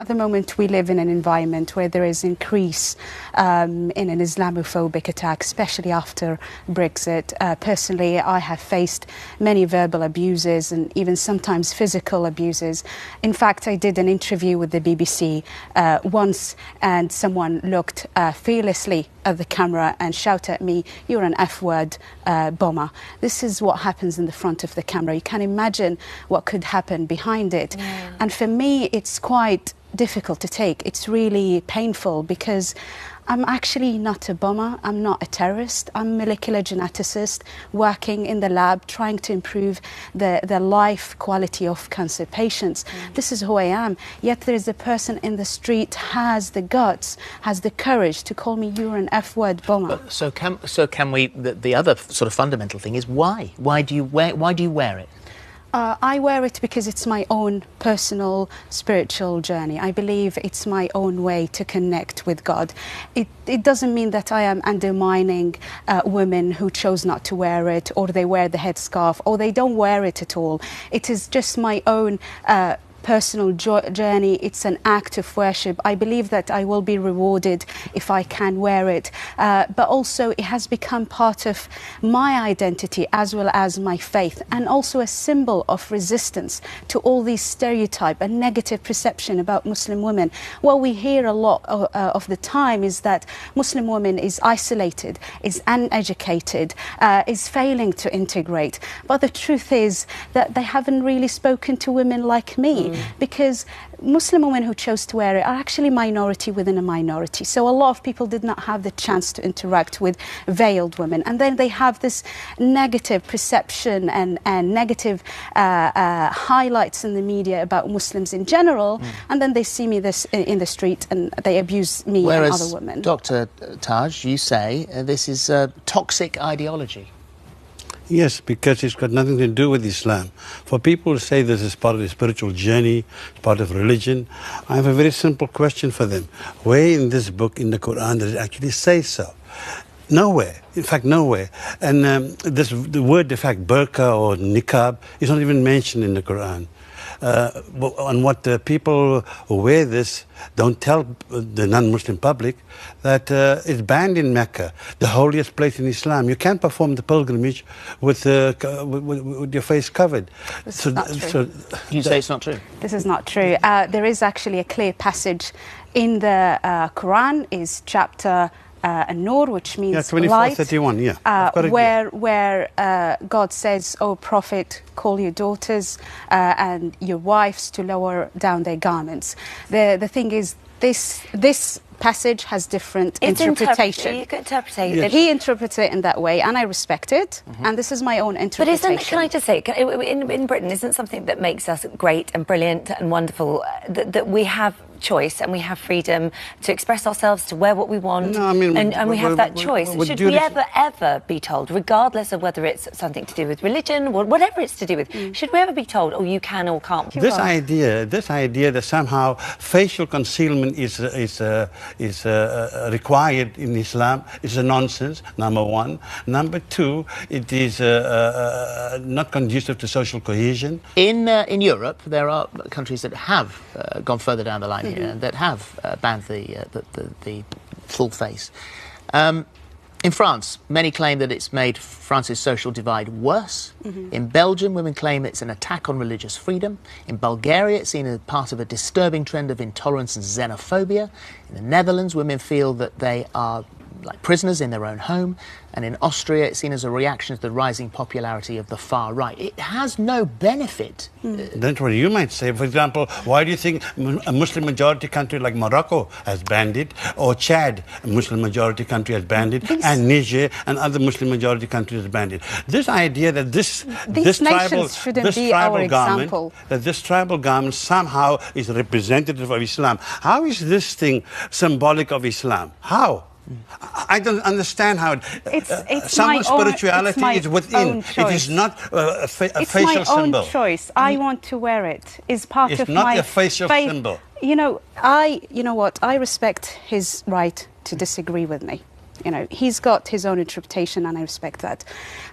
At the moment, we live in an environment where there is increase in an Islamophobic attack, especially after Brexit. Personally, I have faced many verbal abuses and even sometimes physical abuses. In fact, I did an interview with the BBC once, and someone looked fearlessly at the camera and shouted at me, "You're an F-word bomber." This is what happens in the front of the camera. You can imagine what could happen behind it. Yeah. And for me, it's quite difficult to take. It's really painful because I'm actually not a bomber, I'm not a terrorist, I'm a molecular geneticist working in the lab trying to improve the life quality of cancer patients. This is who I am. Yet there's a person in the street has the guts, has the courage to call me, "You're an F-word bomber." So can we, the other sort of fundamental thing is why? Why do you wear it? I wear it because it's my own personal spiritual journey. I believe it's my own way to connect with God. It doesn't mean that I am undermining women who chose not to wear it, or they wear the headscarf, or they don't wear it at all. It is just my own personal journey. It's an act of worship. I believe that I will be rewarded if I can wear it, but also it has become part of my identity as well as my faith, and also a symbol of resistance to all these stereotype and negative perception about Muslim women. What we hear a lot of the time is that Muslim women is isolated, is uneducated, is failing to integrate, but the truth is that they haven't really spoken to women like me. Because Muslim women who chose to wear it are actually minority within a minority. So a lot of people did not have the chance to interact with veiled women. And then they have this negative perception and negative highlights in the media about Muslims in general. And then they see me in the street and they abuse me and other women. Dr. Taj, you say this is a toxic ideology. Yes, because it's got nothing to do with Islam. For people who say this is part of the spiritual journey, part of religion, I have a very simple question for them. Where in this book, in the Quran, does it actually say so? Nowhere. In fact, nowhere. And the word, in fact, burqa or niqab is not even mentioned in the Quran. And what the people who wear this don't tell the non-Muslim public that it's banned in Mecca, the holiest place in Islam. You can't perform the pilgrimage with your face covered. This is not true. So you say it's not true? This is not true. There is actually a clear passage in the Quran, is chapter An-Nur, which means 24:31, light, where God says, "O Prophet, call your daughters and your wives to lower down their garments." The thing is, this passage has different interpretation. You can interpret it. Yes. He interprets it in that way, and I respect it. And this is my own interpretation. But can I just say, in Britain, isn't something that makes us great and brilliant and wonderful that we have choice and we have freedom to express ourselves, to wear what we want, no, I mean, and we have that choice. Should we ever be told, regardless of whether it's something to do with religion or whatever it's to do with, should we ever be told, "Oh, you can or can't"? This idea that somehow facial concealment is required in Islam is a nonsense, number one. Number two, it is not conducive to social cohesion. In Europe, there are countries that have gone further down the line here, that have banned the full face. In France, many claim that it's made France's social divide worse. In Belgium, women claim it's an attack on religious freedom. In Bulgaria, it's seen as part of a disturbing trend of intolerance and xenophobia. In the Netherlands, women feel that they are like prisoners in their own home. And in Austria, it's seen as a reaction to the rising popularity of the far right. It has no benefit. That's what you might say. For example, why do you think a Muslim-majority country like Morocco has banned it, or Chad, a Muslim-majority country, has banned it, and Niger and other Muslim-majority countries have banned it? This idea that this tribal garment somehow is representative of Islam. How is this thing symbolic of Islam? How? I don't understand how someone's spirituality is within. It is not a facial symbol. It's my own choice. I want to wear it. It's part of my faith. It's not a facial symbol. You know what? I respect his right to disagree with me. You know, he's got his own interpretation, and I respect that.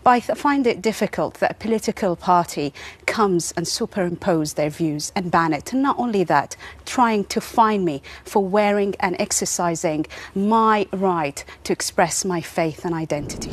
But I find it difficult that a political party comes and superimpose their views and ban it. And not only that, trying to fine me for wearing and exercising my right to express my faith and identity.